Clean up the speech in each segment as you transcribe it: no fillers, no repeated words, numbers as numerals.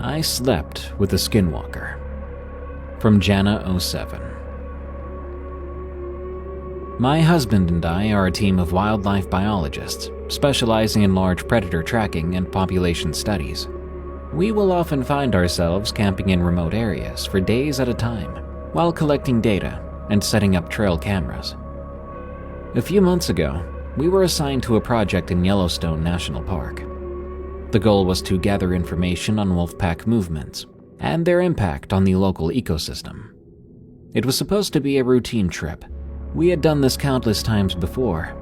I slept with the Skinwalker. From Jana07. My husband and I are a team of wildlife biologists specializing in large predator tracking and population studies. We will often find ourselves camping in remote areas for days at a time while collecting data and setting up trail cameras. A few months ago, we were assigned to a project in Yellowstone National Park. The goal was to gather information on wolfpack movements and their impact on the local ecosystem. It was supposed to be a routine trip. We had done this countless times before,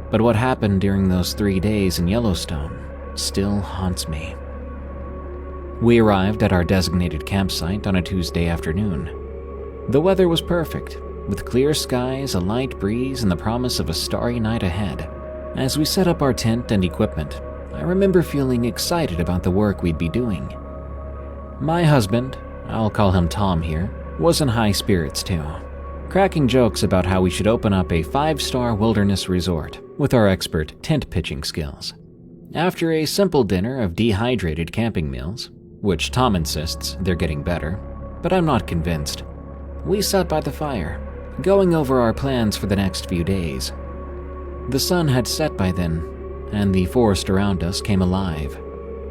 but what happened during those 3 days in Yellowstone still haunts me. We arrived at our designated campsite on a Tuesday afternoon. The weather was perfect, with clear skies, a light breeze, and the promise of a starry night ahead. As we set up our tent and equipment, I remember feeling excited about the work we'd be doing. My husband, I'll call him Tom here, was in high spirits too, cracking jokes about how we should open up a 5-star wilderness resort with our expert tent pitching skills. After a simple dinner of dehydrated camping meals, which Tom insists they're getting better, but I'm not convinced, we sat by the fire, going over our plans for the next few days. The sun had set by then, and the forest around us came alive.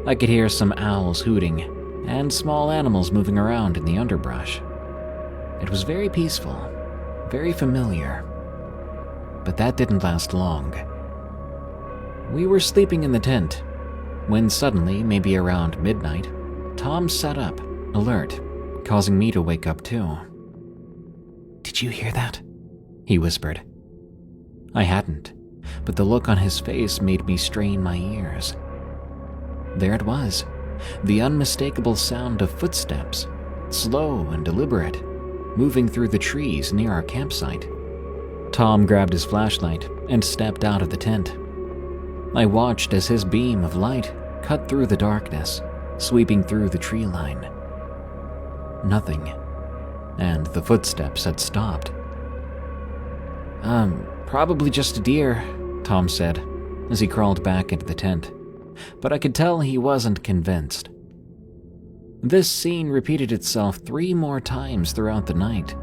I could hear some owls hooting and small animals moving around in the underbrush. It was very peaceful, very familiar. But that didn't last long. We were sleeping in the tent when suddenly, maybe around midnight, Tom sat up, alert, causing me to wake up too. "Did you hear that?" he whispered. I hadn't, but the look on his face made me strain my ears. There it was, the unmistakable sound of footsteps, slow and deliberate, moving through the trees near our campsite. Tom grabbed his flashlight and stepped out of the tent. I watched as his beam of light cut through the darkness, sweeping through the tree line. Nothing, and the footsteps had stopped. Probably just a deer," Tom said, as he crawled back into the tent, but I could tell he wasn't convinced. This scene repeated itself 3 more times throughout the night.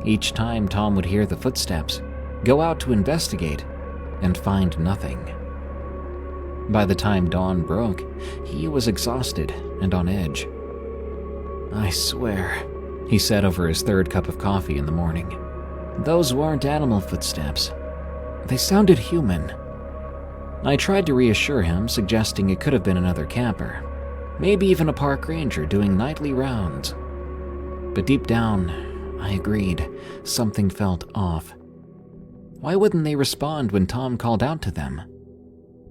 Each time Tom would hear the footsteps, go out to investigate, and find nothing. By the time dawn broke, he was exhausted and on edge. "I swear," he said over his 3rd cup of coffee in the morning, "those weren't animal footsteps. They sounded human." I tried to reassure him, suggesting it could have been another camper, maybe even a park ranger doing nightly rounds. But deep down, I agreed, something felt off. Why wouldn't they respond when Tom called out to them?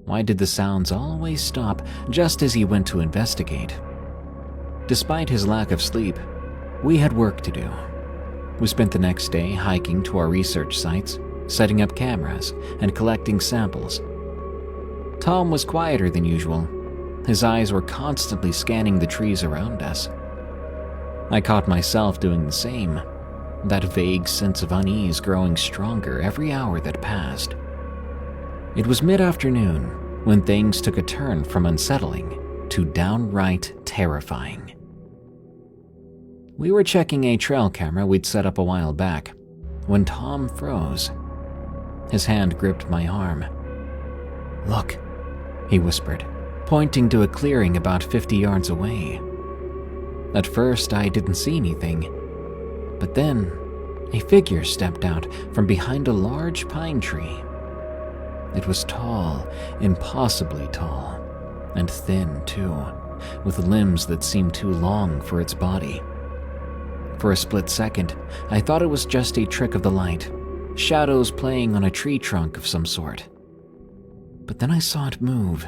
Why did the sounds always stop just as he went to investigate? Despite his lack of sleep, we had work to do. We spent the next day hiking to our research sites, setting up cameras, and collecting samples. Tom was quieter than usual. His eyes were constantly scanning the trees around us. I caught myself doing the same, that vague sense of unease growing stronger every hour that passed. It was mid-afternoon when things took a turn from unsettling to downright terrifying. We were checking a trail camera we'd set up a while back when Tom froze. His hand gripped my arm. "Look," he whispered, pointing to a clearing about 50 yards away. At first, I didn't see anything, but then a figure stepped out from behind a large pine tree. It was tall, impossibly tall, and thin too, with limbs that seemed too long for its body. For a split second, I thought it was just a trick of the light, shadows playing on a tree trunk of some sort. But then I saw it move.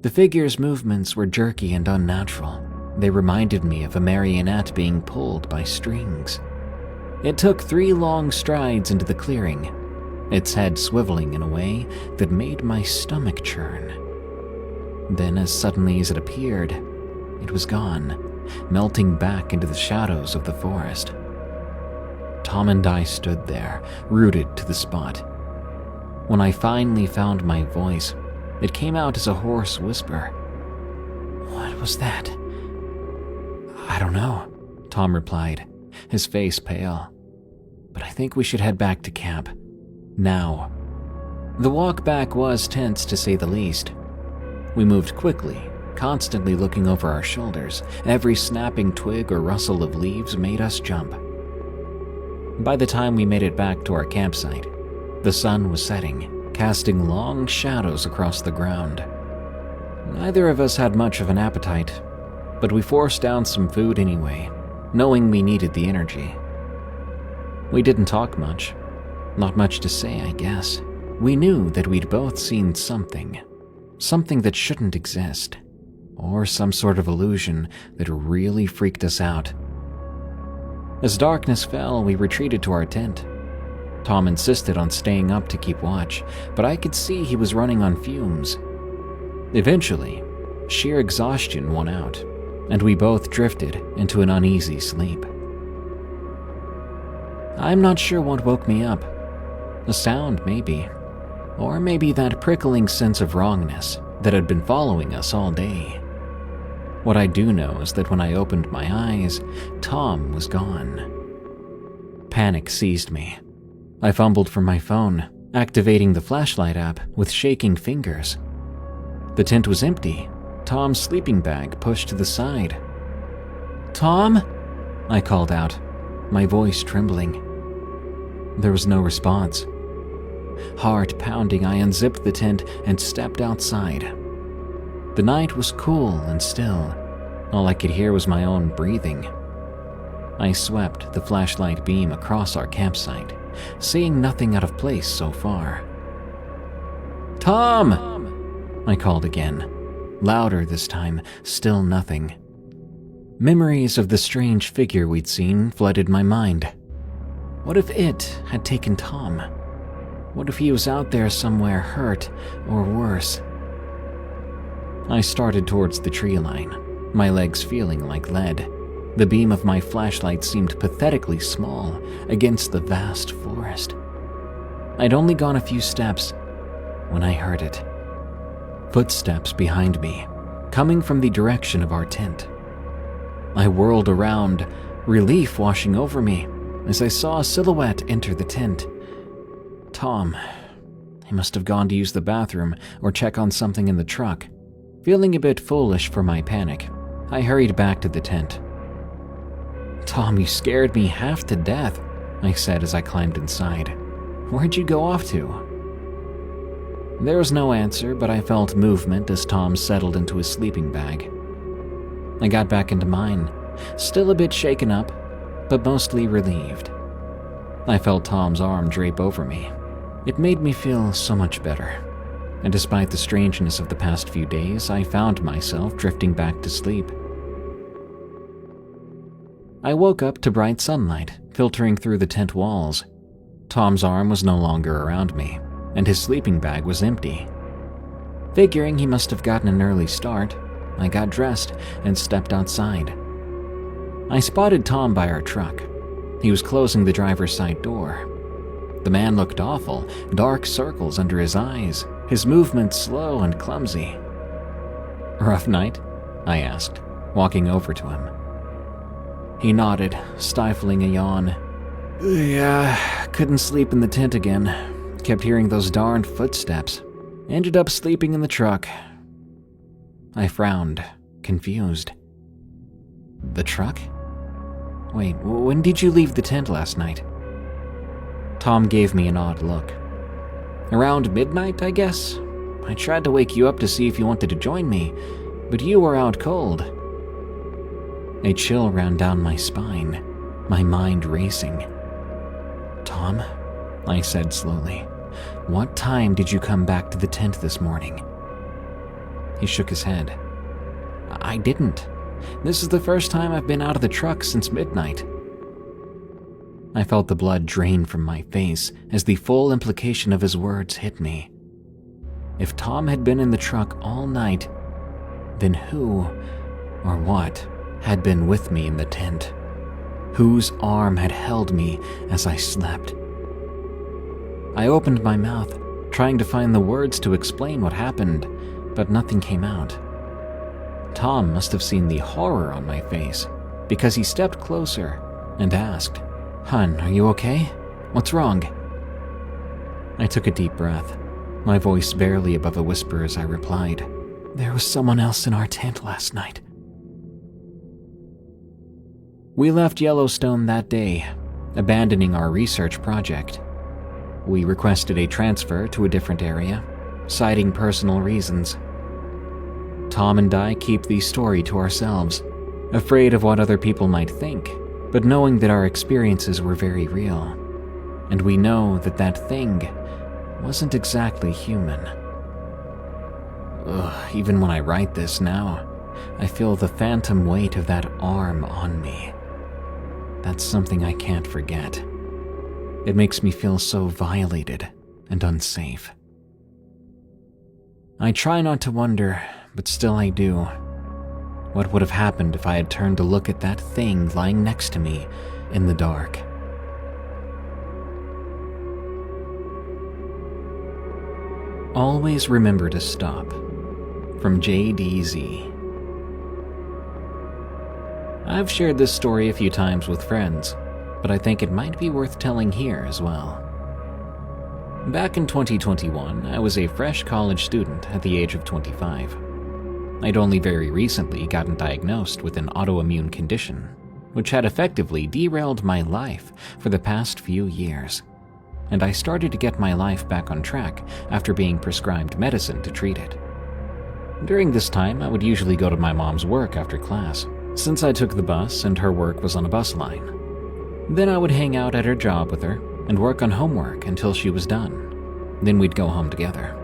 The figure's movements were jerky and unnatural. They reminded me of a marionette being pulled by strings. It took 3 long strides into the clearing, its head swiveling in a way that made my stomach churn. Then, as suddenly as it appeared, it was gone, melting back into the shadows of the forest. Tom and I stood there, rooted to the spot. When I finally found my voice, it came out as a hoarse whisper. "What was that?" I don't know, Tom replied, his face pale. But I think we should head back to camp. Now. The walk back was tense to say the least. We moved quickly, constantly looking over our shoulders. Every snapping twig or rustle of leaves made us jump. By the time we made it back to our campsite, the sun was setting, casting long shadows across the ground. Neither of us had much of an appetite, but we forced down some food anyway, knowing we needed the energy. We didn't talk much. Not much to say, I guess. We knew that we'd both seen something that shouldn't exist, or some sort of illusion that really freaked us out. As darkness fell, we retreated to our tent. Tom insisted on staying up to keep watch, but I could see he was running on fumes. Eventually, sheer exhaustion won out, and we both drifted into an uneasy sleep. I'm not sure what woke me up. A sound, maybe. Or maybe that prickling sense of wrongness that had been following us all day. What I do know is that when I opened my eyes, Tom was gone. Panic seized me. I fumbled for my phone, activating the flashlight app with shaking fingers. The tent was empty, Tom's sleeping bag pushed to the side. "Tom?" I called out, my voice trembling. There was no response. Heart pounding, I unzipped the tent and stepped outside. The night was cool and still. All I could hear was my own breathing. I swept the flashlight beam across our campsite, seeing nothing out of place so far. "Tom!" I called again, louder this time, still nothing. Memories of the strange figure we'd seen flooded my mind. What if it had taken Tom? What if he was out there somewhere hurt or worse? I started towards the tree line, my legs feeling like lead. The beam of my flashlight seemed pathetically small against the vast forest. I'd only gone a few steps when I heard it. Footsteps behind me, coming from the direction of our tent. I whirled around, relief washing over me as I saw a silhouette enter the tent. Tom. He must have gone to use the bathroom or check on something in the truck. Feeling a bit foolish for my panic, I hurried back to the tent. "Tom, you scared me half to death," I said as I climbed inside. "Where'd you go off to?" There was no answer, but I felt movement as Tom settled into his sleeping bag. I got back into mine, still a bit shaken up, but mostly relieved. I felt Tom's arm drape over me. It made me feel so much better, and despite the strangeness of the past few days, I found myself drifting back to sleep. I woke up to bright sunlight filtering through the tent walls. Tom's arm was no longer around me, and his sleeping bag was empty. Figuring he must have gotten an early start, I got dressed and stepped outside. I spotted Tom by our truck. He was closing the driver's side door. The man looked awful, dark circles under his eyes, his movements slow and clumsy. "Rough night?" I asked, walking over to him. He nodded, stifling a yawn. "Yeah, couldn't sleep in the tent again. Kept hearing those darned footsteps. Ended up sleeping in the truck." I frowned, confused. "The truck? Wait, when did you leave the tent last night?" Tom gave me an odd look. "Around midnight, I guess. I tried to wake you up to see if you wanted to join me, but you were out cold." A chill ran down my spine, my mind racing. "Tom," I said slowly, "what time did you come back to the tent this morning?" He shook his head. "I didn't. This is the first time I've been out of the truck since midnight." I felt the blood drain from my face as the full implication of his words hit me. If Tom had been in the truck all night, then who, or what, had been with me in the tent? Whose arm had held me as I slept? I opened my mouth, trying to find the words to explain what happened, but nothing came out. Tom must have seen the horror on my face, because he stepped closer and asked, "Hun, are you okay? What's wrong?" I took a deep breath, my voice barely above a whisper as I replied, "There was someone else in our tent last night." We left Yellowstone that day, abandoning our research project. We requested a transfer to a different area, citing personal reasons. Tom and I keep the story to ourselves, afraid of what other people might think, but knowing that our experiences were very real. And we know that that thing wasn't exactly human. Even when I write this now, I feel the phantom weight of that arm on me. That's something I can't forget. It makes me feel so violated and unsafe. I try not to wonder, but still I do. What would have happened if I had turned to look at that thing lying next to me in the dark? Always remember to stop. From J.D.Z. I've shared this story a few times with friends, but I think it might be worth telling here as well. Back in 2021, I was a fresh college student at the age of 25. I'd only very recently gotten diagnosed with an autoimmune condition, which had effectively derailed my life for the past few years, and I started to get my life back on track after being prescribed medicine to treat it. During this time, I would usually go to my mom's work after class, since I took the bus and her work was on a bus line. Then I would hang out at her job with her and work on homework until she was done. Then we'd go home together.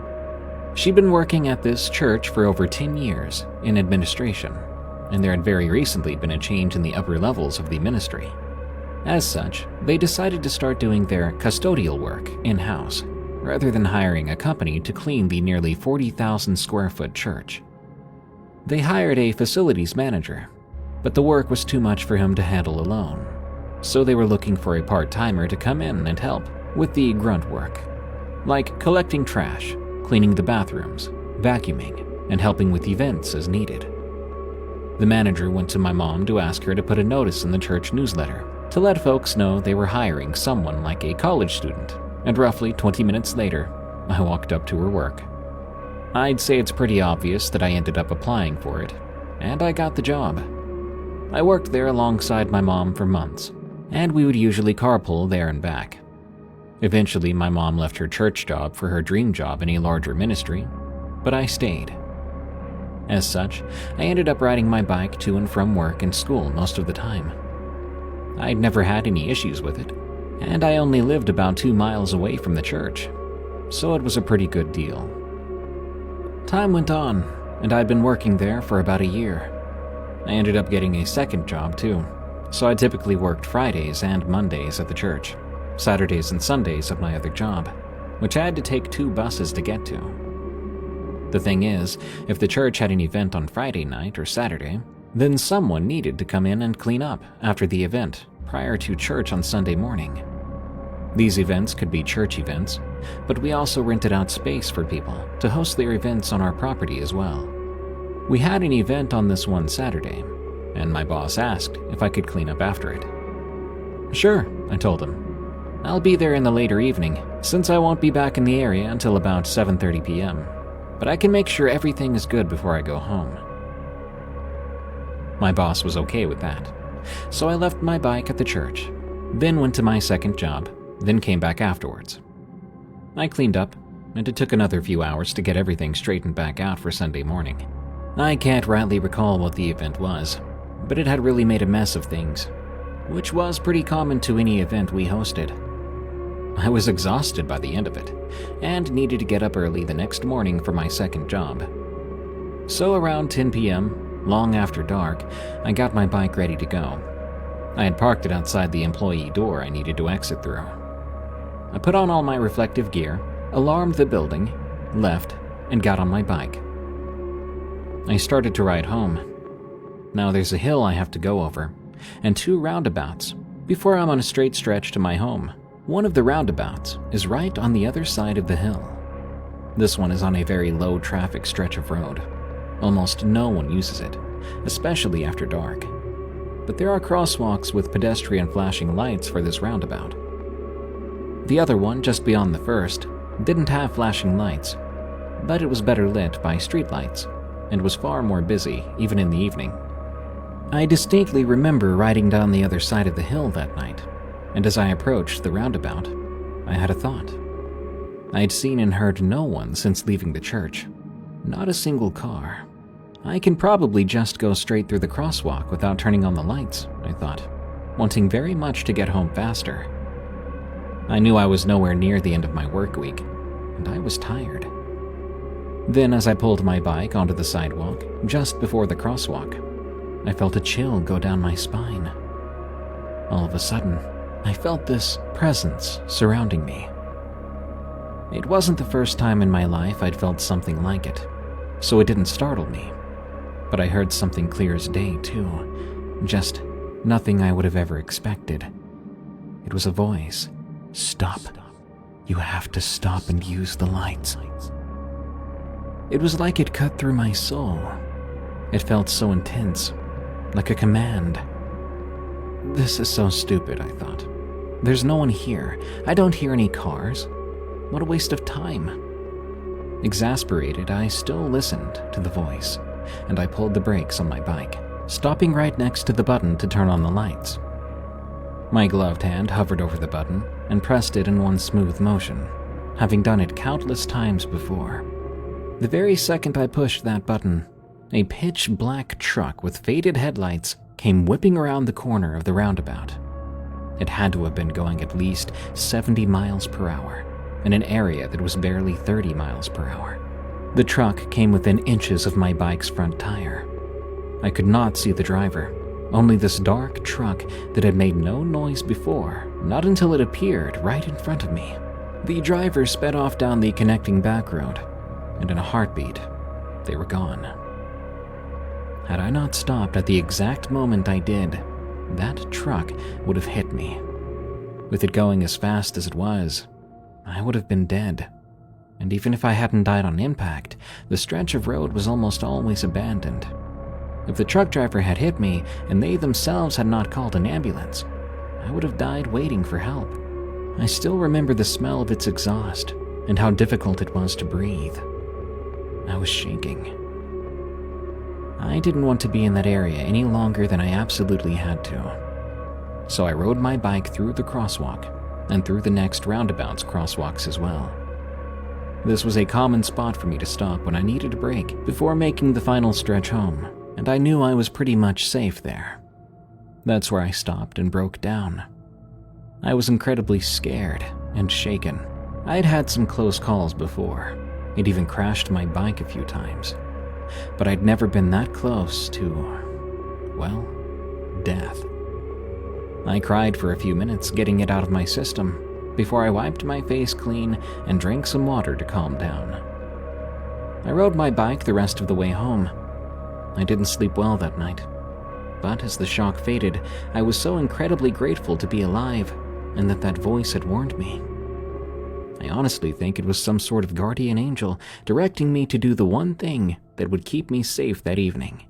She'd been working at this church for over 10 years in administration, and there had very recently been a change in the upper levels of the ministry. As such, they decided to start doing their custodial work in-house, rather than hiring a company to clean the nearly 40,000 square foot church. They hired a facilities manager, but the work was too much for him to handle alone, so they were looking for a part-timer to come in and help with the grunt work, like collecting trash, cleaning the bathrooms, vacuuming, and helping with events as needed. The manager went to my mom to ask her to put a notice in the church newsletter to let folks know they were hiring someone like a college student, and roughly 20 minutes later, I walked up to her work. I'd say it's pretty obvious that I ended up applying for it, and I got the job. I worked there alongside my mom for months, and we would usually carpool there and back. Eventually, my mom left her church job for her dream job in a larger ministry, but I stayed. As such, I ended up riding my bike to and from work and school most of the time. I'd never had any issues with it, and I only lived about 2 miles away from the church, so it was a pretty good deal. Time went on, and I'd been working there for about a year. I ended up getting a second job too, so I typically worked Fridays and Mondays at the church, Saturdays and Sundays at my other job, which I had to take 2 buses to get to. The thing is, if the church had an event on Friday night or Saturday, then someone needed to come in and clean up after the event prior to church on Sunday morning. These events could be church events, but we also rented out space for people to host their events on our property as well. We had an event on this one Saturday, and my boss asked if I could clean up after it. Sure, I told him. I'll be there in the later evening, since I won't be back in the area until about 7:30 p.m., but I can make sure everything is good before I go home. My boss was okay with that, so I left my bike at the church, then went to my second job, then came back afterwards. I cleaned up, and it took another few hours to get everything straightened back out for Sunday morning. I can't rightly recall what the event was, but it had really made a mess of things, which was pretty common to any event we hosted. I was exhausted by the end of it, and needed to get up early the next morning for my second job. So around 10 p.m., long after dark, I got my bike ready to go. I had parked it outside the employee door I needed to exit through. I put on all my reflective gear, alarmed the building, left, and got on my bike. I started to ride home. Now there's a hill I have to go over, and 2 roundabouts, before I'm on a straight stretch to my home. One of the roundabouts is right on the other side of the hill. This one is on a very low traffic stretch of road. Almost no one uses it, especially after dark. but there are crosswalks with pedestrian flashing lights for this roundabout. The other one, just beyond the first, didn't have flashing lights, but it was better lit by streetlights and was far more busy even in the evening. I distinctly remember riding down the other side of the hill that night, and as I approached the roundabout, I had a thought. I had seen and heard no one since leaving the church, not a single car. I can probably just go straight through the crosswalk without turning on the lights, I thought, wanting very much to get home faster. I knew I was nowhere near the end of my work week, and I was tired. Then, as I pulled my bike onto the sidewalk, just before the crosswalk, I felt a chill go down my spine. All of a sudden, I felt this presence surrounding me. It wasn't the first time in my life I'd felt something like it, so it didn't startle me. But I heard something clear as day, too. Just nothing I would have ever expected. It was a voice. "Stop. You have to stop and use the lights." It was like it cut through my soul. It felt so intense, like a command. This is so stupid, I thought. There's no one here. I don't hear any cars. What a waste of time. Exasperated, I still listened to the voice, and I pulled the brakes on my bike, stopping right next to the button to turn on the lights. My gloved hand hovered over the button and pressed it in one smooth motion, having done it countless times before. The very second I pushed that button, a pitch-black truck with faded headlights came whipping around the corner of the roundabout. It had to have been going at least 70 miles per hour, in an area that was barely 30 miles per hour. The truck came within inches of my bike's front tire. I could not see the driver, only this dark truck that had made no noise before, not until it appeared right in front of me. The driver sped off down the connecting back road, and in a heartbeat, they were gone. Had I not stopped at the exact moment I did, that truck would have hit me. With it going as fast as it was, I would have been dead. And even if I hadn't died on impact, the stretch of road was almost always abandoned. If the truck driver had hit me and they themselves had not called an ambulance, I would have died waiting for help. I still remember the smell of its exhaust and how difficult it was to breathe. I was shaking. I didn't want to be in that area any longer than I absolutely had to. So I rode my bike through the crosswalk and through the next roundabout's crosswalks as well. This was a common spot for me to stop when I needed a break before making the final stretch home, and I knew I was pretty much safe there. That's where I stopped and broke down. I was incredibly scared and shaken. I had had some close calls before. It even crashed my bike a few times. But I'd never been that close to, well, death. I cried for a few minutes, getting it out of my system, before I wiped my face clean and drank some water to calm down. I rode my bike the rest of the way home. I didn't sleep well that night, but as the shock faded, I was so incredibly grateful to be alive and that voice had warned me. I honestly think it was some sort of guardian angel directing me to do the one thing that would keep me safe that evening.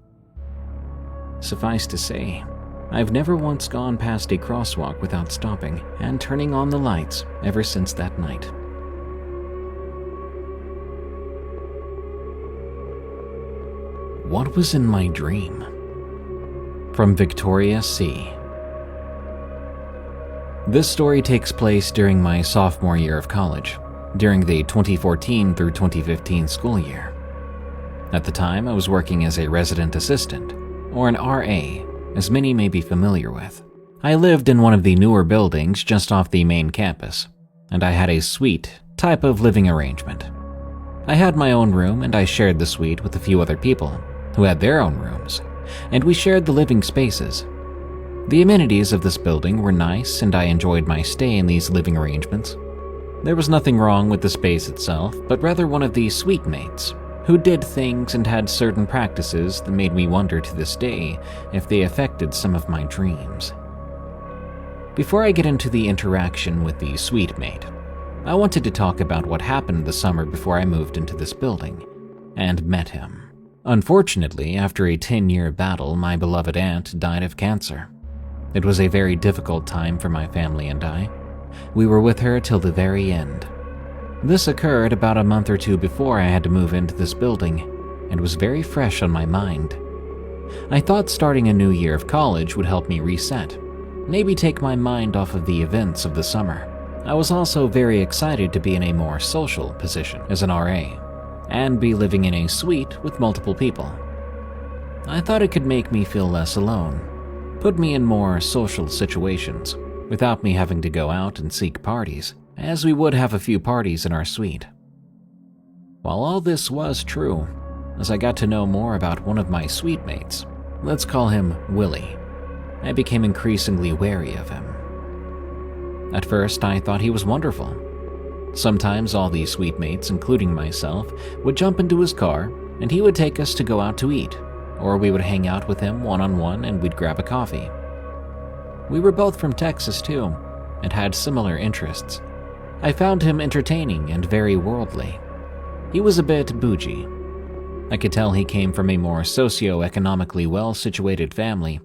Suffice to say, I've never once gone past a crosswalk without stopping and turning on the lights ever since that night. What was in my dream? From Victoria C. This story takes place during my sophomore year of college, during the 2014 through 2015 school year. At the time, I was working as a resident assistant, or an RA, as many may be familiar with. I lived in one of the newer buildings just off the main campus, and I had a suite type of living arrangement. I had my own room, and I shared the suite with a few other people who had their own rooms, and we shared the living spaces. The amenities of this building were nice, and I enjoyed my stay in these living arrangements. There was nothing wrong with the space itself, but rather one of the suite mates, who did things and had certain practices that made me wonder to this day if they affected some of my dreams. Before I get into the interaction with the suite mate, I wanted to talk about what happened the summer before I moved into this building and met him. Unfortunately, after a 10-year battle, my beloved aunt died of cancer. It was a very difficult time for my family and I. We were with her till the very end. This occurred about a month or two before I had to move into this building, and was very fresh on my mind. I thought starting a new year of college would help me reset, maybe take my mind off of the events of the summer. I was also very excited to be in a more social position as an RA, and be living in a suite with multiple people. I thought it could make me feel less alone, put me in more social situations, without me having to go out and seek parties, as we would have a few parties in our suite. While all this was true, as I got to know more about one of my suite mates, let's call him Willie, I became increasingly wary of him. At first, I thought he was wonderful. Sometimes all these suite mates, including myself, would jump into his car and he would take us to go out to eat, or we would hang out with him one-on-one and we'd grab a coffee. We were both from Texas too, and had similar interests. I found him entertaining and very worldly. He was a bit bougie. I could tell he came from a more socio-economically well-situated family,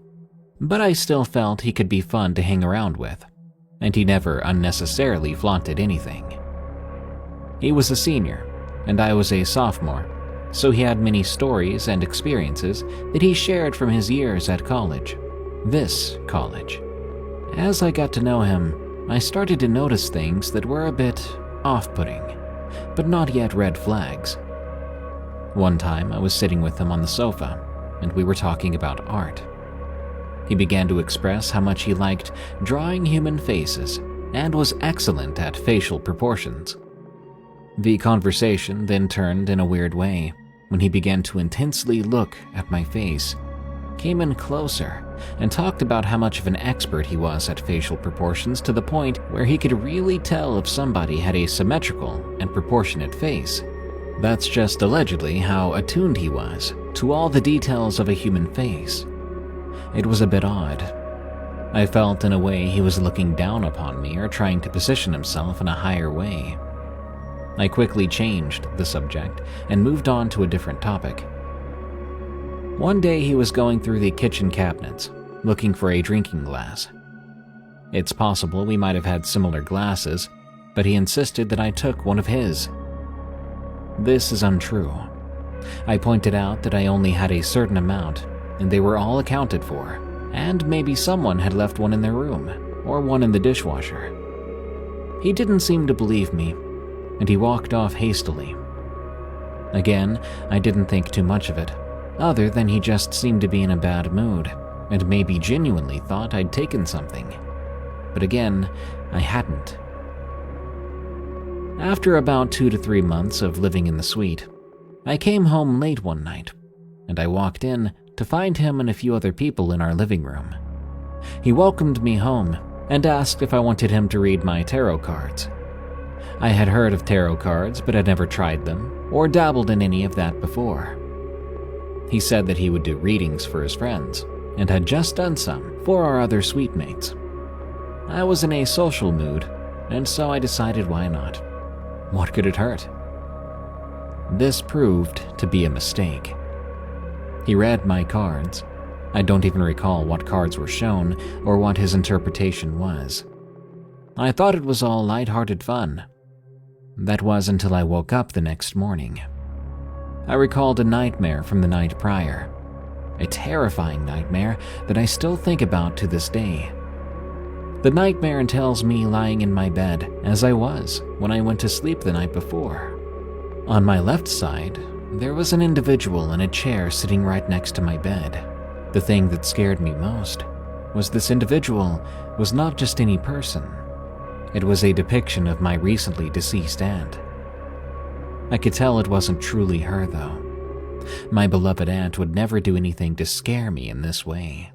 but I still felt he could be fun to hang around with, and he never unnecessarily flaunted anything. He was a senior, and I was a sophomore, so he had many stories and experiences that he shared from his years at college. This college. As I got to know him, I started to notice things that were a bit off-putting, but not yet red flags. One time, I was sitting with him on the sofa, and we were talking about art. He began to express how much he liked drawing human faces and was excellent at facial proportions. The conversation then turned in a weird way when he began to intensely look at my face, came in closer, and talked about how much of an expert he was at facial proportions, to the point where he could really tell if somebody had a symmetrical and proportionate face. That's just allegedly how attuned he was to all the details of a human face. It was a bit odd. I felt in a way he was looking down upon me or trying to position himself in a higher way. I quickly changed the subject and moved on to a different topic. One day he was going through the kitchen cabinets, looking for a drinking glass. It's possible we might have had similar glasses, but he insisted that I took one of his. This is untrue. I pointed out that I only had a certain amount, and they were all accounted for, and maybe someone had left one in their room, or one in the dishwasher. He didn't seem to believe me, and he walked off hastily. Again, I didn't think too much of it, other than he just seemed to be in a bad mood, and maybe genuinely thought I'd taken something. But again, I hadn't. After about 2 to 3 months of living in the suite, I came home late one night, and I walked in to find him and a few other people in our living room. He welcomed me home and asked if I wanted him to read my tarot cards. I had heard of tarot cards, but had never tried them or dabbled in any of that before. He said that he would do readings for his friends, and had just done some for our other suite mates. I was in a social mood, and so I decided why not. What could it hurt? This proved to be a mistake. He read my cards. I don't even recall what cards were shown or what his interpretation was. I thought it was all lighthearted fun. That was until I woke up the next morning. I recalled a nightmare from the night prior, a terrifying nightmare that I still think about to this day. The nightmare entails me lying in my bed as I was when I went to sleep the night before. On my left side, there was an individual in a chair sitting right next to my bed. The thing that scared me most was this individual was not just any person. It was a depiction of my recently deceased aunt. I could tell it wasn't truly her, though. My beloved aunt would never do anything to scare me in this way.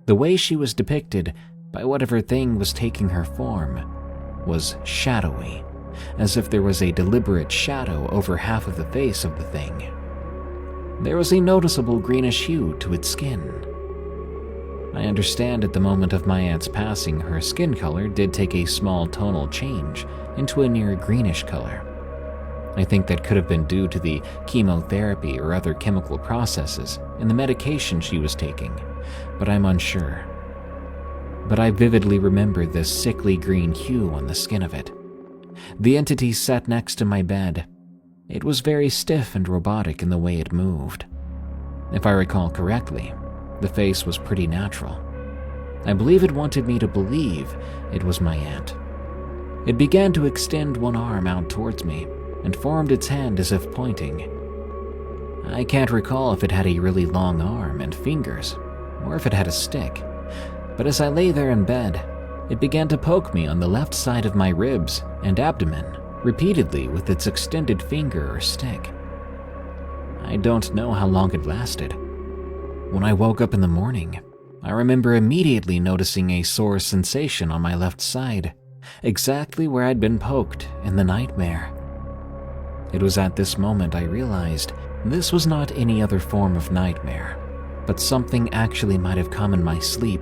The way she was depicted by whatever thing was taking her form was shadowy, as if there was a deliberate shadow over half of the face of the thing. There was a noticeable greenish hue to its skin. I understand at the moment of my aunt's passing, her skin color did take a small tonal change into a near greenish color. I think that could have been due to the chemotherapy or other chemical processes in the medication she was taking, but I'm unsure. But I vividly remember this sickly green hue on the skin of it. The entity sat next to my bed. It was very stiff and robotic in the way it moved. If I recall correctly, the face was pretty natural. I believe it wanted me to believe it was my aunt. It began to extend one arm out towards me and formed its hand as if pointing. I can't recall if it had a really long arm and fingers, or if it had a stick, but as I lay there in bed, it began to poke me on the left side of my ribs and abdomen repeatedly with its extended finger or stick. I don't know how long it lasted. When I woke up in the morning, I remember immediately noticing a sore sensation on my left side, exactly where I'd been poked in the nightmare. It was at this moment I realized this was not any other form of nightmare, but something actually might have come in my sleep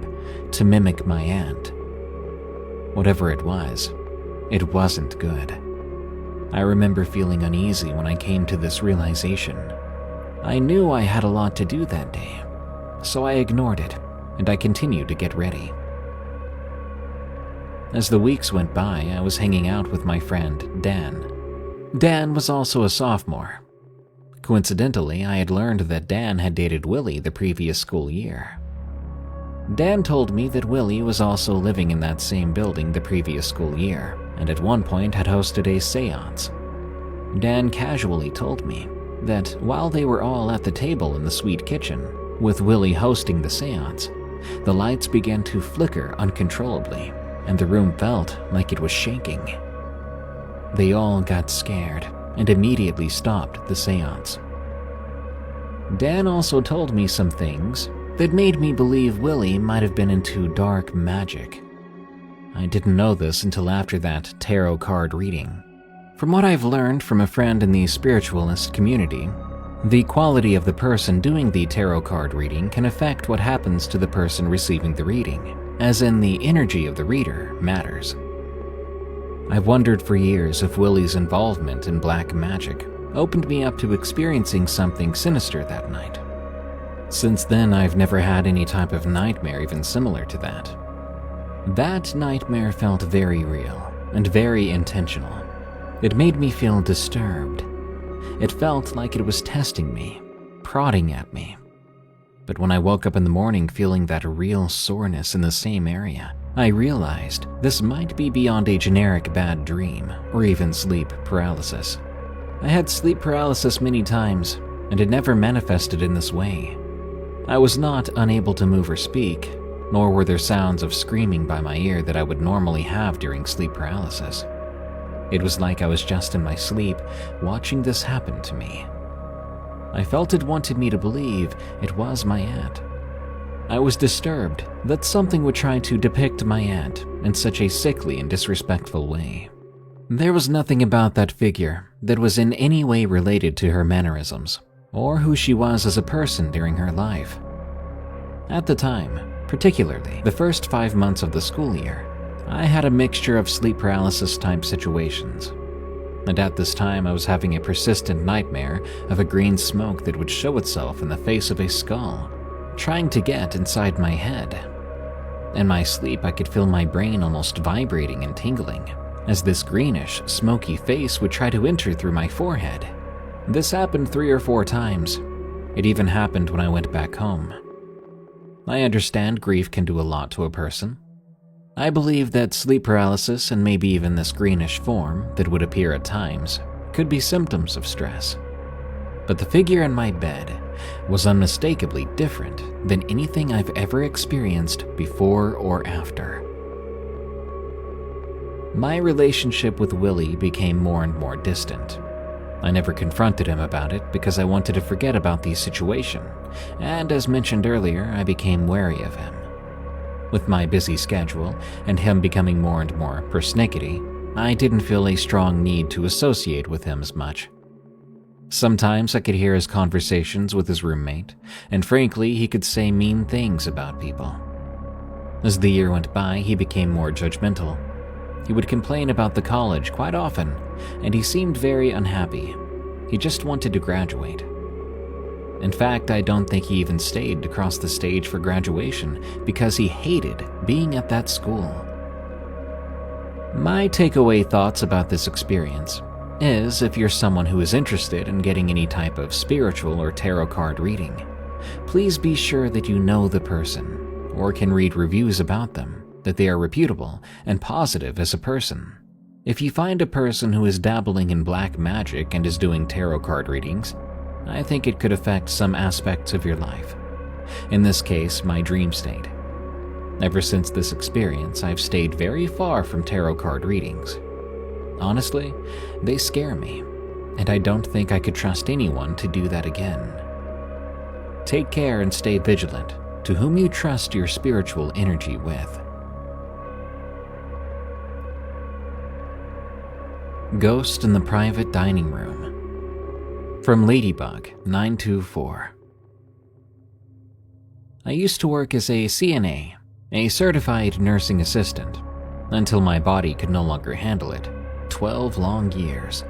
to mimic my aunt. Whatever it wasn't good. I remember feeling uneasy when I came to this realization. I knew I had a lot to do that day, so I ignored it and I continued to get ready. As the weeks went by, I was hanging out with my friend, Dan. Dan was also a sophomore. Coincidentally, I had learned that Dan had dated Willie the previous school year. Dan told me that Willie was also living in that same building the previous school year, and at one point had hosted a seance. Dan casually told me that while they were all at the table in the sweet kitchen, with Willie hosting the seance, the lights began to flicker uncontrollably, and the room felt like it was shaking. They all got scared and immediately stopped the seance. Dan also told me some things that made me believe Willie might have been into dark magic. I didn't know this until after that tarot card reading. From what I've learned from a friend in the spiritualist community, the quality of the person doing the tarot card reading can affect what happens to the person receiving the reading, as in the energy of the reader matters. I've wondered for years if Willie's involvement in black magic opened me up to experiencing something sinister that night. Since then, I've never had any type of nightmare even similar to that. That nightmare felt very real and very intentional. It made me feel disturbed. It felt like it was testing me, prodding at me. But when I woke up in the morning feeling that real soreness in the same area, I realized this might be beyond a generic bad dream or even sleep paralysis. I had sleep paralysis many times, and it never manifested in this way. I was not unable to move or speak, nor were there sounds of screaming by my ear that I would normally have during sleep paralysis. It was like I was just in my sleep, watching this happen to me. I felt it wanted me to believe it was my aunt. I was disturbed that something would try to depict my aunt in such a sickly and disrespectful way. There was nothing about that figure that was in any way related to her mannerisms, or who she was as a person during her life. At the time, particularly the first 5 months of the school year, I had a mixture of sleep paralysis type situations. And at this time I was having a persistent nightmare of a green smoke that would show itself in the face of a skull, trying to get inside my head. In my sleep I could feel my brain almost vibrating and tingling, as this greenish, smoky face would try to enter through my forehead. This happened 3 or 4 times. It even happened when I went back home. I understand grief can do a lot to a person. I believe that sleep paralysis and maybe even this greenish form that would appear at times could be symptoms of stress. But the figure in my bed was unmistakably different than anything I've ever experienced before or after. My relationship with Willie became more and more distant. I never confronted him about it because I wanted to forget about the situation, and as mentioned earlier, I became wary of him. With my busy schedule and him becoming more and more persnickety, I didn't feel a strong need to associate with him as much. Sometimes I could hear his conversations with his roommate, and frankly, he could say mean things about people. As the year went by, he became more judgmental. He would complain about the college quite often, and he seemed very unhappy. He just wanted to graduate. In fact, I don't think he even stayed to cross the stage for graduation because he hated being at that school. My takeaway thoughts about this experience is if you're someone who is interested in getting any type of spiritual or tarot card reading, please be sure that you know the person or can read reviews about them, that they are reputable and positive as a person. If you find a person who is dabbling in black magic and is doing tarot card readings, I think it could affect some aspects of your life. In this case, my dream state. Ever since this experience, I've stayed very far from tarot card readings. Honestly, they scare me, and I don't think I could trust anyone to do that again. Take care and stay vigilant to whom you trust your spiritual energy with. Ghost in the Private Dining Room. From Ladybug 924. I used to work as a CNA, a certified nursing assistant, until my body could no longer handle it. 12 long years.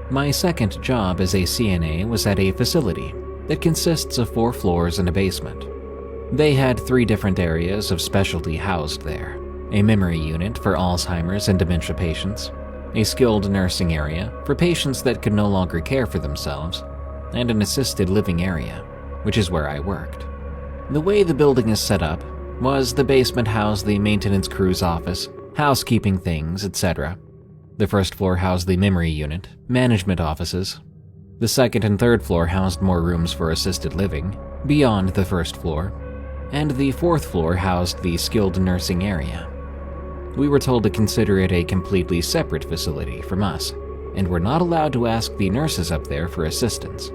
My second job as a CNA was at a facility that consists of 4 floors and a basement. They had 3 different areas of specialty housed there: a memory unit for Alzheimer's and dementia patients, a skilled nursing area for patients that could no longer care for themselves, and an assisted living area, which is where I worked. The way the building is set up was the basement housed the maintenance crew's office, housekeeping things, etc. The first floor housed the memory unit, management offices. The second and third floor housed more rooms for assisted living, beyond the first floor, and the fourth floor housed the skilled nursing area. We were told to consider it a completely separate facility from us, and were not allowed to ask the nurses up there for assistance.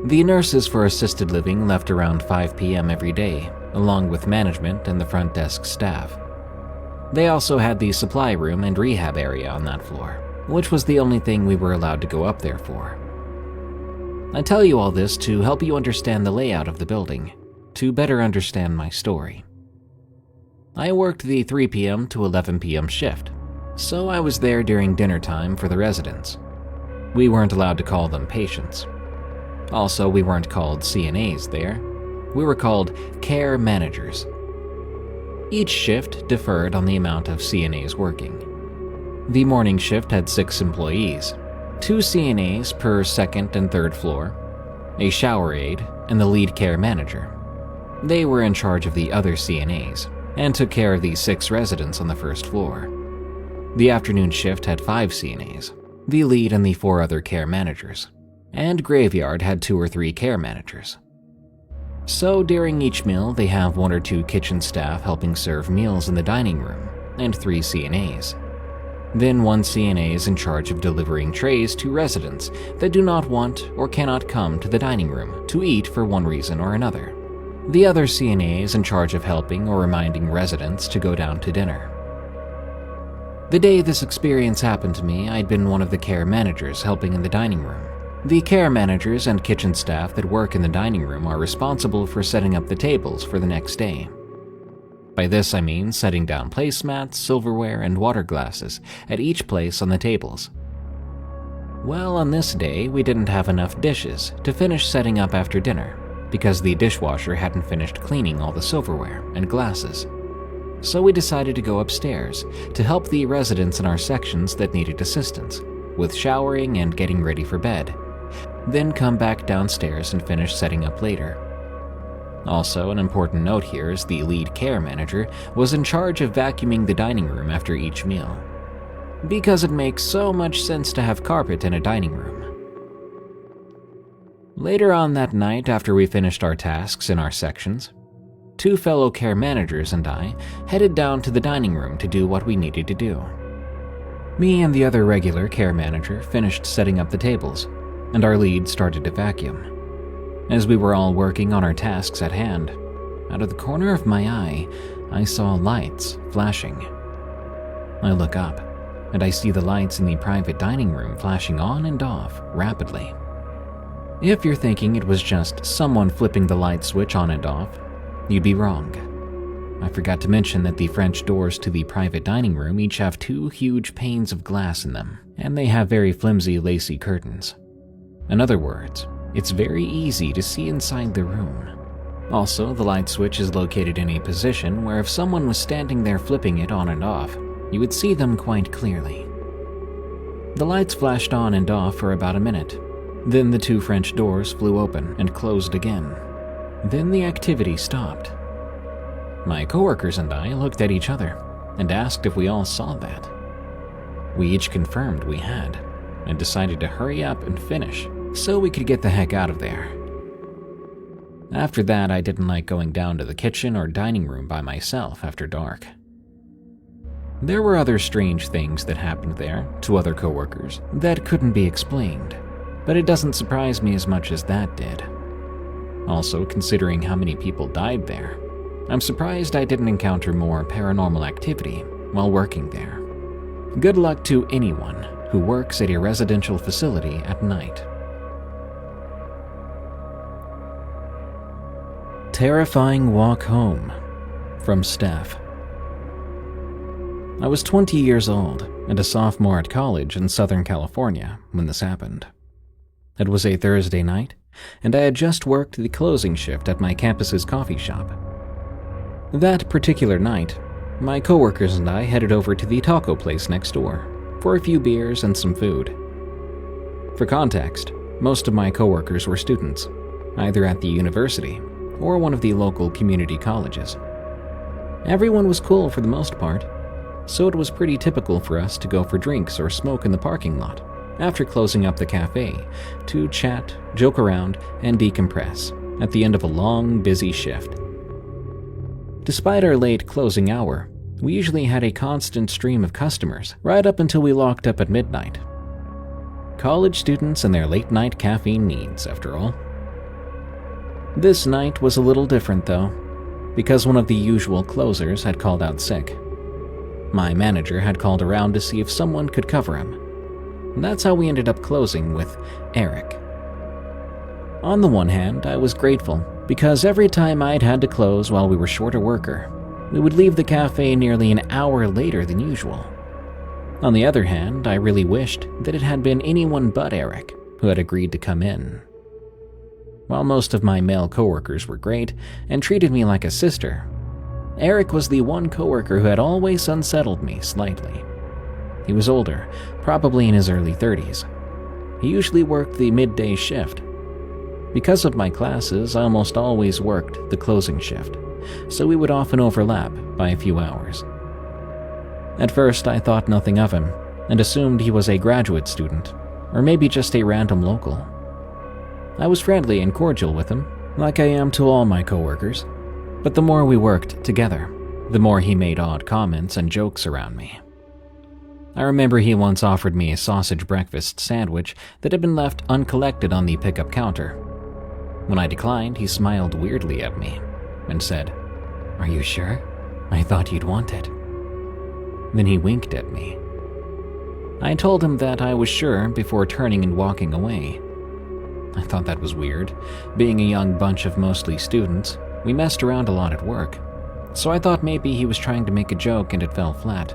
The nurses for assisted living left around 5 p.m. every day, along with management and the front desk staff. They also had the supply room and rehab area on that floor, which was the only thing we were allowed to go up there for. I tell you all this to help you understand the layout of the building, to better understand my story. I worked the 3 p.m. to 11 p.m. shift, so I was there during dinner time for the residents. We weren't allowed to call them patients. Also, we weren't called CNAs there. We were called care managers. Each shift differed on the amount of CNAs working. The morning shift had 6 employees, 2 CNAs per second and third floor, a shower aide, and the lead care manager. They were in charge of the other CNAs and took care of the 6 residents on the first floor. The afternoon shift had 5 CNAs, the lead and the 4 other care managers, and graveyard had 2 or 3 care managers. So during each meal, they have 1 or 2 kitchen staff helping serve meals in the dining room, and 3 CNAs. Then 1 CNA is in charge of delivering trays to residents that do not want or cannot come to the dining room to eat for one reason or another. The other CNA is in charge of helping or reminding residents to go down to dinner. The day this experience happened to me, I'd been one of the care managers helping in the dining room. The care managers and kitchen staff that work in the dining room are responsible for setting up the tables for the next day. By this I mean setting down placemats, silverware, and water glasses at each place on the tables. Well, on this day, we didn't have enough dishes to finish setting up after dinner because the dishwasher hadn't finished cleaning all the silverware and glasses. So we decided to go upstairs to help the residents in our sections that needed assistance with showering and getting ready for bed, then come back downstairs and finish setting up later. Also, an important note here is the lead care manager was in charge of vacuuming the dining room after each meal, because it makes so much sense to have carpet in a dining room. Later on that night, after we finished our tasks in our sections, 2 fellow care managers and I headed down to the dining room to do what we needed to do. Me and the other regular care manager finished setting up the tables, and our lead started to vacuum. As we were all working on our tasks at hand, out of the corner of my eye, I saw lights flashing. I look up, and I see the lights in the private dining room flashing on and off rapidly. If you're thinking it was just someone flipping the light switch on and off, you'd be wrong. I forgot to mention that the French doors to the private dining room each have 2 huge panes of glass in them, and they have very flimsy, lacy curtains. In other words, it's very easy to see inside the room. Also, the light switch is located in a position where if someone was standing there flipping it on and off, you would see them quite clearly. The lights flashed on and off for about a minute. Then the 2 French doors flew open and closed again. Then the activity stopped. My coworkers and I looked at each other and asked if we all saw that. We each confirmed we had, and decided to hurry up and finish so we could get the heck out of there. After that, I didn't like going down to the kitchen or dining room by myself after dark. There were other strange things that happened there to other coworkers that couldn't be explained, but it doesn't surprise me as much as that did. Also, considering how many people died there, I'm surprised I didn't encounter more paranormal activity while working there. Good luck to anyone who works at a residential facility at night. Terrifying walk home, from Steph. I was 20 years old and a sophomore at college in Southern California when this happened. It was a Thursday night, and I had just worked the closing shift at my campus's coffee shop. That particular night, my coworkers and I headed over to the taco place next door for a few beers and some food. For context, most of my coworkers were students, either at the university or one of the local community colleges. Everyone was cool for the most part, so it was pretty typical for us to go for drinks or smoke in the parking lot after closing up the cafe to chat, joke around, and decompress at the end of a long, busy shift. Despite our late closing hour, we usually had a constant stream of customers right up until we locked up at midnight. College students and their late-night caffeine needs, after all. This night was a little different, though, because one of the usual closers had called out sick. My manager had called around to see if someone could cover him. And that's how we ended up closing with Eric. On the one hand, I was grateful because every time I'd had to close while we were short a worker, we would leave the cafe nearly an hour later than usual. On the other hand, I really wished that it had been anyone but Eric who had agreed to come in. While most of my male coworkers were great and treated me like a sister, Eric was the one coworker who had always unsettled me slightly. He was older, probably in his early 30s. He usually worked the midday shift. Because of my classes, I almost always worked the closing shift, so we would often overlap by a few hours. At first, I thought nothing of him and assumed he was a graduate student, or maybe just a random local. I was friendly and cordial with him, like I am to all my coworkers, but the more we worked together, the more he made odd comments and jokes around me. I remember he once offered me a sausage breakfast sandwich that had been left uncollected on the pickup counter. When I declined, he smiled weirdly at me and said, "Are you sure? I thought you'd want it." Then he winked at me. I told him that I was sure before turning and walking away. I thought that was weird. Being a young bunch of mostly students, we messed around a lot at work, so I thought maybe he was trying to make a joke and it fell flat.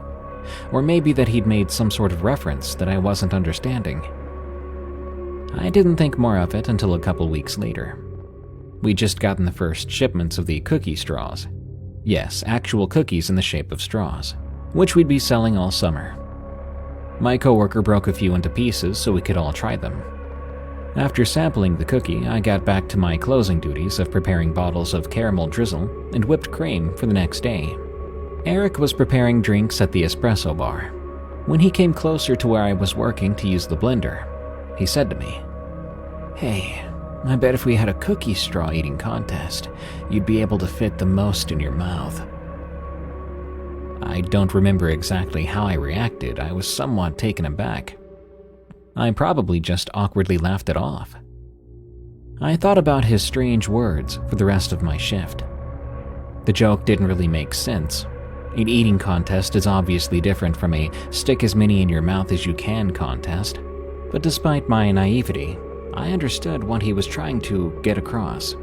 Or maybe that he'd made some sort of reference that I wasn't understanding. I didn't think more of it until a couple weeks later. We'd just gotten the first shipments of the cookie straws. Yes, actual cookies in the shape of straws, which we'd be selling all summer. My coworker broke a few into pieces so we could all try them. After sampling the cookie, I got back to my closing duties of preparing bottles of caramel drizzle and whipped cream for the next day. Eric was preparing drinks at the espresso bar. When he came closer to where I was working to use the blender, he said to me, "Hey, I bet if we had a cookie straw eating contest, you'd be able to fit the most in your mouth." I don't remember exactly how I reacted. I was somewhat taken aback. I probably just awkwardly laughed it off. I thought about his strange words for the rest of my shift. The joke didn't really make sense. An eating contest is obviously different from a stick as many in your mouth as you can contest, but despite my naivety, I understood what he was trying to get across.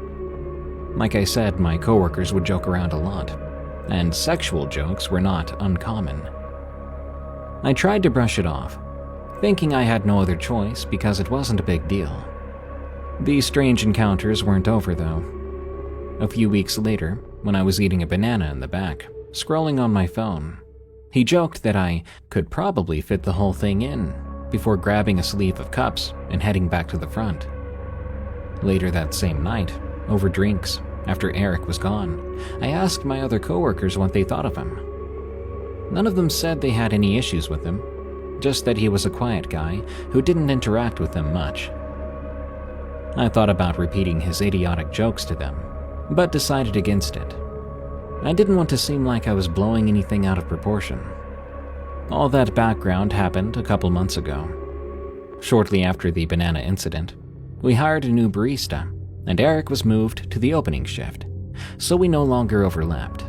Like I said, my coworkers would joke around a lot, and sexual jokes were not uncommon. I tried to brush it off, thinking I had no other choice because it wasn't a big deal. These strange encounters weren't over, though. A few weeks later, when I was eating a banana in the back, scrolling on my phone, he joked that I could probably fit the whole thing in before grabbing a sleeve of cups and heading back to the front. Later that same night, over drinks, after Eric was gone, I asked my other coworkers what they thought of him. None of them said they had any issues with him, just that he was a quiet guy who didn't interact with them much. I thought about repeating his idiotic jokes to them, but decided against it. I didn't want to seem like I was blowing anything out of proportion. All that background happened a couple months ago. Shortly after the banana incident, we hired a new barista, and Eric was moved to the opening shift, so we no longer overlapped,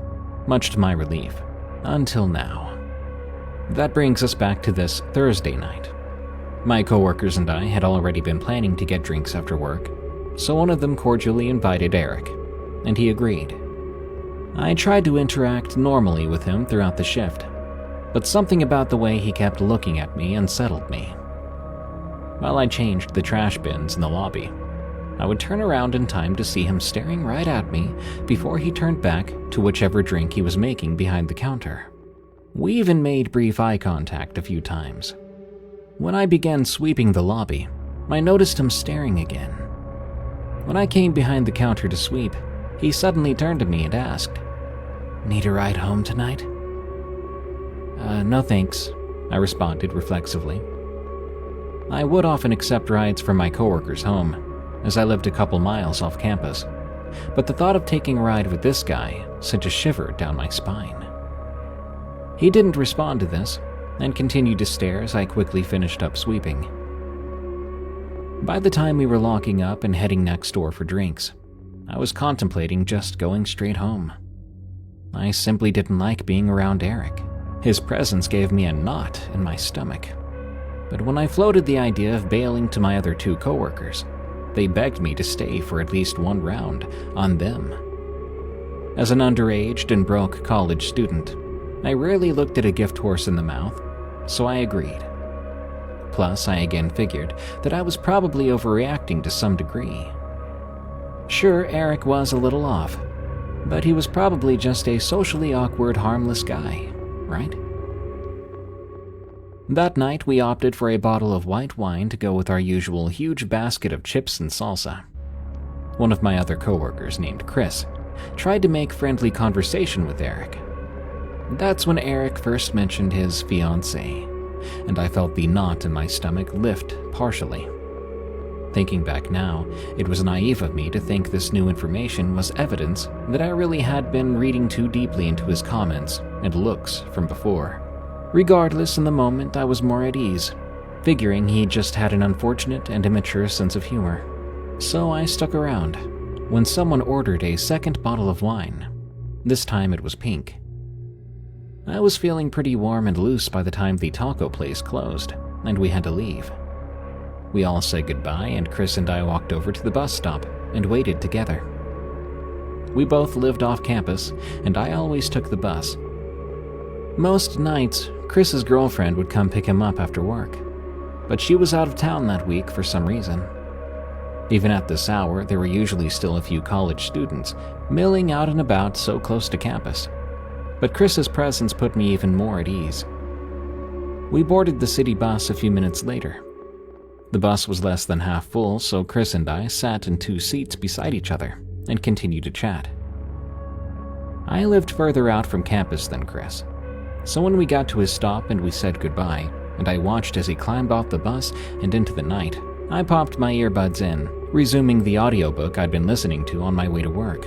much to my relief, until now. That brings us back to this Thursday night. My coworkers and I had already been planning to get drinks after work, so one of them cordially invited Eric, and he agreed. I tried to interact normally with him throughout the shift, but something about the way he kept looking at me unsettled me. While I changed the trash bins in the lobby, I would turn around in time to see him staring right at me before he turned back to whichever drink he was making behind the counter. We even made brief eye contact a few times. When I began sweeping the lobby, I noticed him staring again. When I came behind the counter to sweep, he suddenly turned to me and asked, "Need a ride home tonight?" No thanks, I responded reflexively. I would often accept rides from my coworkers home, as I lived a couple miles off campus, but the thought of taking a ride with this guy sent a shiver down my spine. He didn't respond to this, and continued to stare as I quickly finished up sweeping. By the time we were locking up and heading next door for drinks, I was contemplating just going straight home. I simply didn't like being around Eric. His presence gave me a knot in my stomach. But when I floated the idea of bailing to my other two coworkers, they begged me to stay for at least one round on them. As an underaged and broke college student, I rarely looked at a gift horse in the mouth, so I agreed. Plus, I again figured that I was probably overreacting to some degree. Sure, Eric was a little off, but he was probably just a socially awkward, harmless guy, right? That night, we opted for a bottle of white wine to go with our usual huge basket of chips and salsa. One of my other coworkers, named Chris, tried to make friendly conversation with Eric. That's when Eric first mentioned his fiancée, and I felt the knot in my stomach lift partially. Thinking back now, it was naive of me to think this new information was evidence that I really had been reading too deeply into his comments and looks from before. Regardless, in the moment I was more at ease, figuring he just had an unfortunate and immature sense of humor. So I stuck around when someone ordered a second bottle of wine. This time it was pink. I was feeling pretty warm and loose by the time the taco place closed, and we had to leave. We all said goodbye, and Chris and I walked over to the bus stop and waited together. We both lived off campus, and I always took the bus. Most nights, Chris's girlfriend would come pick him up after work, but she was out of town that week for some reason. Even at this hour, there were usually still a few college students milling out and about so close to campus, but Chris's presence put me even more at ease. We boarded the city bus a few minutes later. The bus was less than half full, so Chris and I sat in two seats beside each other and continued to chat. I lived further out from campus than Chris, so when we got to his stop and we said goodbye, and I watched as he climbed off the bus and into the night, I popped my earbuds in, resuming the audiobook I'd been listening to on my way to work.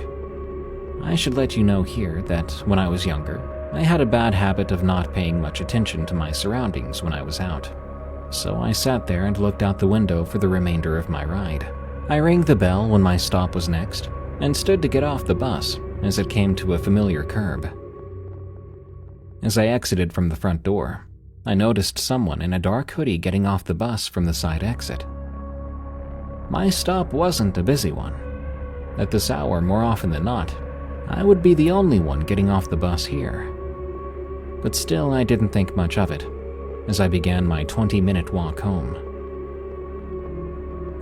I should let you know here that when I was younger, I had a bad habit of not paying much attention to my surroundings when I was out. So I sat there and looked out the window for the remainder of my ride. I rang the bell when my stop was next, and stood to get off the bus as it came to a familiar curb. As I exited from the front door, I noticed someone in a dark hoodie getting off the bus from the side exit. My stop wasn't a busy one. At this hour, more often than not, I would be the only one getting off the bus here. But still, I didn't think much of it as I began my 20-minute walk home.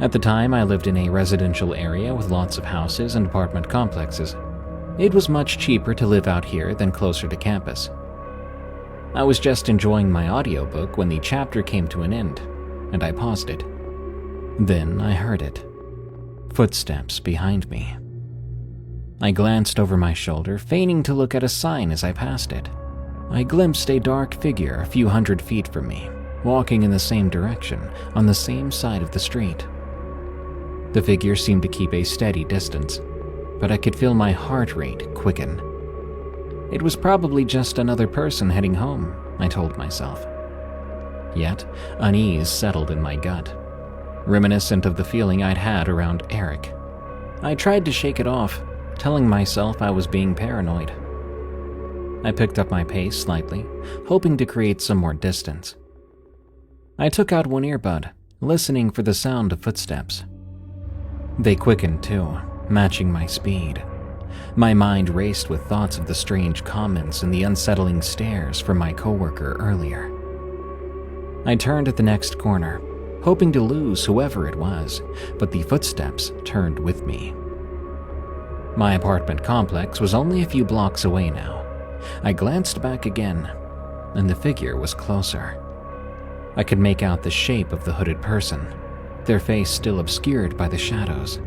At the time, I lived in a residential area with lots of houses and apartment complexes. It was much cheaper to live out here than closer to campus. I was just enjoying my audiobook when the chapter came to an end, and I paused it. Then I heard it. Footsteps behind me. I glanced over my shoulder, feigning to look at a sign as I passed it. I glimpsed a dark figure a few hundred feet from me, walking in the same direction, on the same side of the street. The figure seemed to keep a steady distance, but I could feel my heart rate quicken. It was probably just another person heading home, I told myself. Yet, unease settled in my gut, reminiscent of the feeling I'd had around Eric. I tried to shake it off, telling myself I was being paranoid. I picked up my pace slightly, hoping to create some more distance. I took out one earbud, listening for the sound of footsteps. They quickened too, matching my speed. My mind raced with thoughts of the strange comments and the unsettling stares from my coworker earlier. I turned at the next corner, hoping to lose whoever it was, but the footsteps turned with me. My apartment complex was only a few blocks away now. I glanced back again, and the figure was closer. I could make out the shape of the hooded person, their face still obscured by the shadows.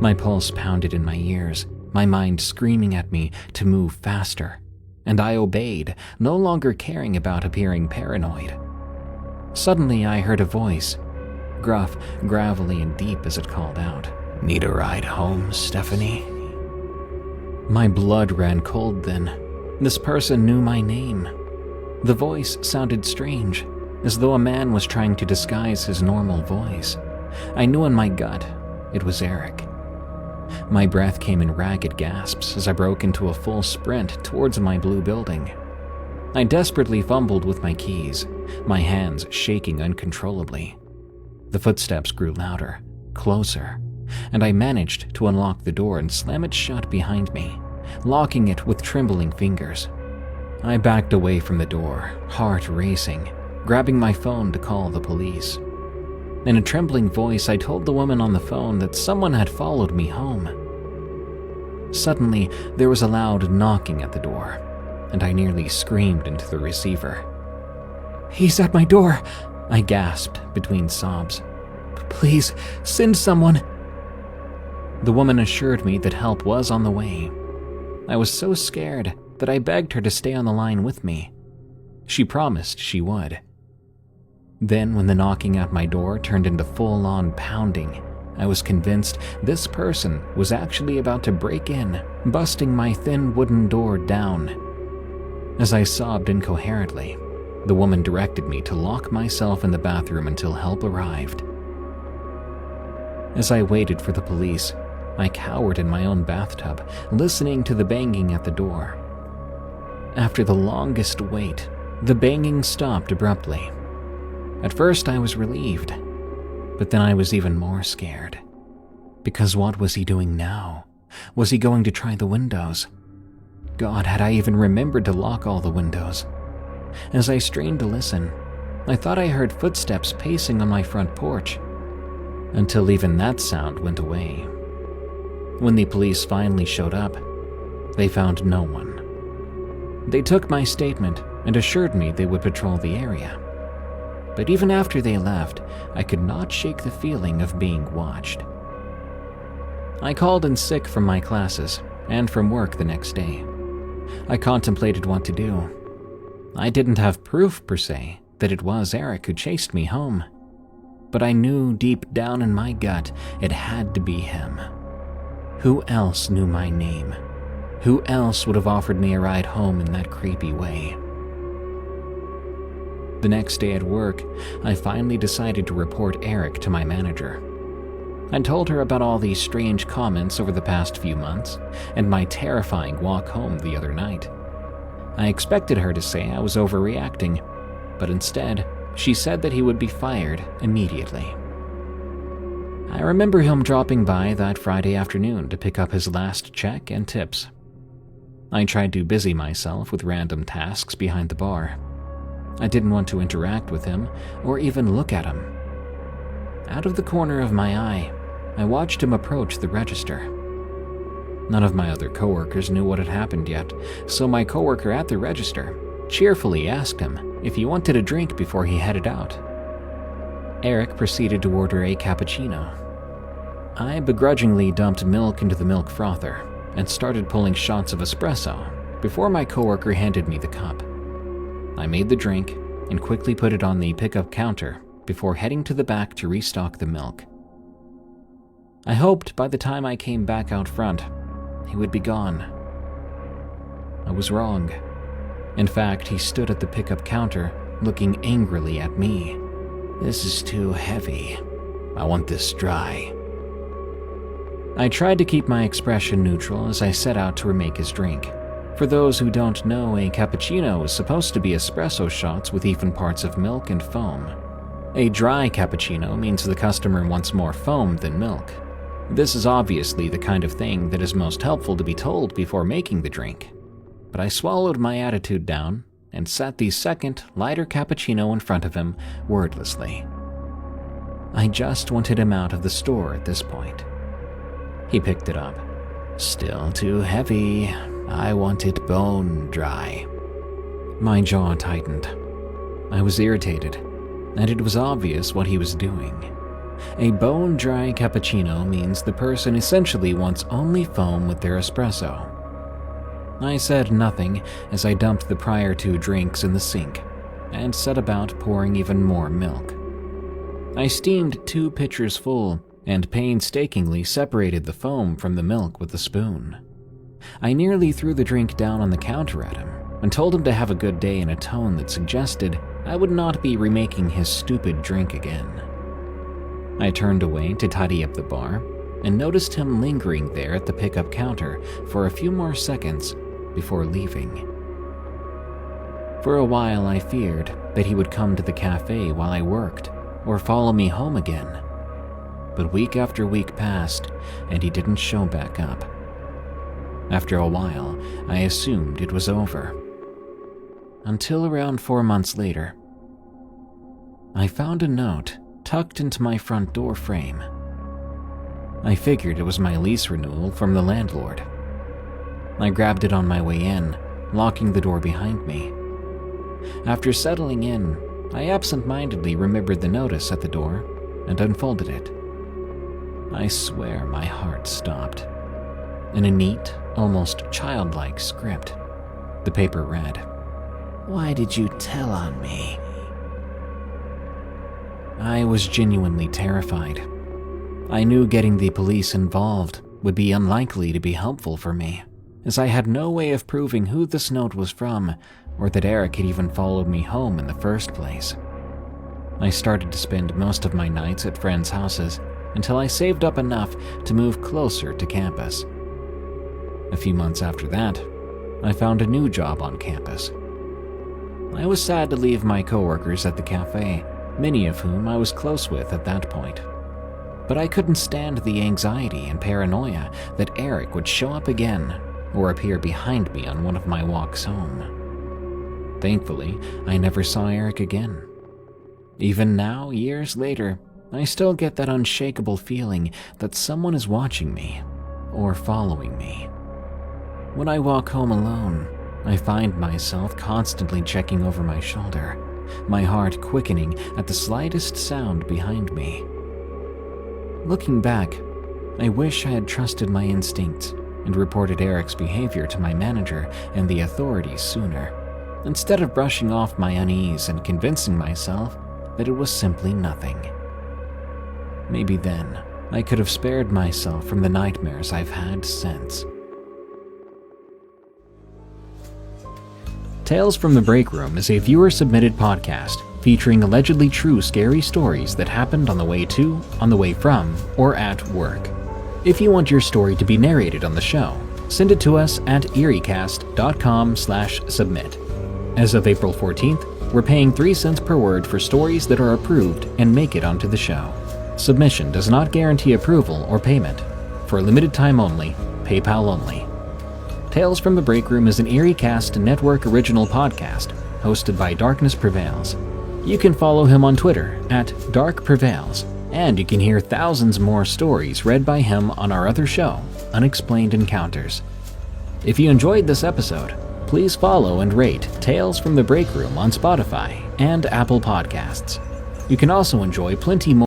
My pulse pounded in my ears, my mind screaming at me to move faster, and I obeyed, no longer caring about appearing paranoid. Suddenly I heard a voice, gruff, gravelly, and deep as it called out, "Need a ride home, Stephanie?" My blood ran cold then. This person knew my name. The voice sounded strange, as though a man was trying to disguise his normal voice. I knew in my gut it was Eric. My breath came in ragged gasps as I broke into a full sprint towards my blue building. I desperately fumbled with my keys, my hands shaking uncontrollably. The footsteps grew louder, closer, and I managed to unlock the door and slam it shut behind me, locking it with trembling fingers. I backed away from the door, heart racing, grabbing my phone to call the police. In a trembling voice, I told the woman on the phone that someone had followed me home. Suddenly, there was a loud knocking at the door, and I nearly screamed into the receiver. "He's at my door," I gasped between sobs. "Please, send someone." The woman assured me that help was on the way. I was so scared that I begged her to stay on the line with me. She promised she would. Then, when the knocking at my door turned into full-on pounding, I was convinced this person was actually about to break in, busting my thin wooden door down. As I sobbed incoherently, the woman directed me to lock myself in the bathroom until help arrived. As I waited for the police, I cowered in my own bathtub, listening to the banging at the door. After the longest wait, the banging stopped abruptly. At first I was relieved, but then I was even more scared. Because what was he doing now? Was he going to try the windows? God, had I even remembered to lock all the windows? As I strained to listen, I thought I heard footsteps pacing on my front porch, until even that sound went away. When the police finally showed up, they found no one. They took my statement and assured me they would patrol the area. But even after they left, I could not shake the feeling of being watched. I called in sick from my classes and from work the next day. I contemplated what to do. I didn't have proof, per se, that it was Eric who chased me home. But I knew deep down in my gut it had to be him. Who else knew my name? Who else would have offered me a ride home in that creepy way? The next day at work, I finally decided to report Eric to my manager. I told her about all these strange comments over the past few months and my terrifying walk home the other night. I expected her to say I was overreacting, but instead, she said that he would be fired immediately. I remember him dropping by that Friday afternoon to pick up his last check and tips. I tried to busy myself with random tasks behind the bar. I didn't want to interact with him or even look at him. Out of the corner of my eye, I watched him approach the register. None of my other coworkers knew what had happened yet, so my coworker at the register cheerfully asked him if he wanted a drink before he headed out. Eric proceeded to order a cappuccino. I begrudgingly dumped milk into the milk frother and started pulling shots of espresso before my coworker handed me the cup. I made the drink and quickly put it on the pickup counter before heading to the back to restock the milk. I hoped by the time I came back out front, he would be gone. I was wrong. In fact, he stood at the pickup counter, looking angrily at me. "This is too heavy. I want this dry." I tried to keep my expression neutral as I set out to remake his drink. For those who don't know, a cappuccino is supposed to be espresso shots with even parts of milk and foam. A dry cappuccino means the customer wants more foam than milk. This is obviously the kind of thing that is most helpful to be told before making the drink. But I swallowed my attitude down and set the second, lighter cappuccino in front of him wordlessly. I just wanted him out of the store at this point. He picked it up. "Still too heavy. I want it bone dry." My jaw tightened. I was irritated, and it was obvious what he was doing. A bone-dry cappuccino means the person essentially wants only foam with their espresso. I said nothing as I dumped the prior two drinks in the sink and set about pouring even more milk. I steamed 2 pitchers full and painstakingly separated the foam from the milk with a spoon. I nearly threw the drink down on the counter at him and told him to have a good day in a tone that suggested I would not be remaking his stupid drink again. I turned away to tidy up the bar and noticed him lingering there at the pickup counter for a few more seconds before leaving. For a while I feared that he would come to the cafe while I worked or follow me home again. But week after week passed and he didn't show back up. After a while, I assumed it was over. Until around 4 months later, I found a note tucked into my front door frame. I figured it was my lease renewal from the landlord. I grabbed it on my way in, locking the door behind me. After settling in, I absent-mindedly remembered the notice at the door and unfolded it. I swear my heart stopped. In a neat, almost childlike script, the paper read, "Why did you tell on me?" I was genuinely terrified. I knew getting the police involved would be unlikely to be helpful for me, as I had no way of proving who this note was from or that Eric had even followed me home in the first place. I started to spend most of my nights at friends' houses until I saved up enough to move closer to campus. A few months after that, I found a new job on campus. I was sad to leave my coworkers at the cafe, many of whom I was close with at that point. But I couldn't stand the anxiety and paranoia that Eric would show up again or appear behind me on one of my walks home. Thankfully, I never saw Eric again. Even now, years later, I still get that unshakable feeling that someone is watching me or following me. When I walk home alone, I find myself constantly checking over my shoulder, my heart quickening at the slightest sound behind me. Looking back, I wish I had trusted my instincts and reported Eric's behavior to my manager and the authorities sooner, instead of brushing off my unease and convincing myself that it was simply nothing. Maybe then, I could have spared myself from the nightmares I've had since. Tales from the Break Room is a viewer-submitted podcast featuring allegedly true scary stories that happened on the way to, on the way from, or at work. If you want your story to be narrated on the show, send it to us at eeriecast.com/submit. As of April 14th, we're paying 3 cents per word for stories that are approved and make it onto the show. Submission does not guarantee approval or payment. For a limited time only, PayPal only. Tales from the Break Room is an EerieCast Network original podcast hosted by Darkness Prevails. You can follow him on Twitter at Dark Prevails, and you can hear thousands more stories read by him on our other show, Unexplained Encounters. If you enjoyed this episode, please follow and rate Tales from the Break Room on Spotify and Apple Podcasts. You can also enjoy plenty more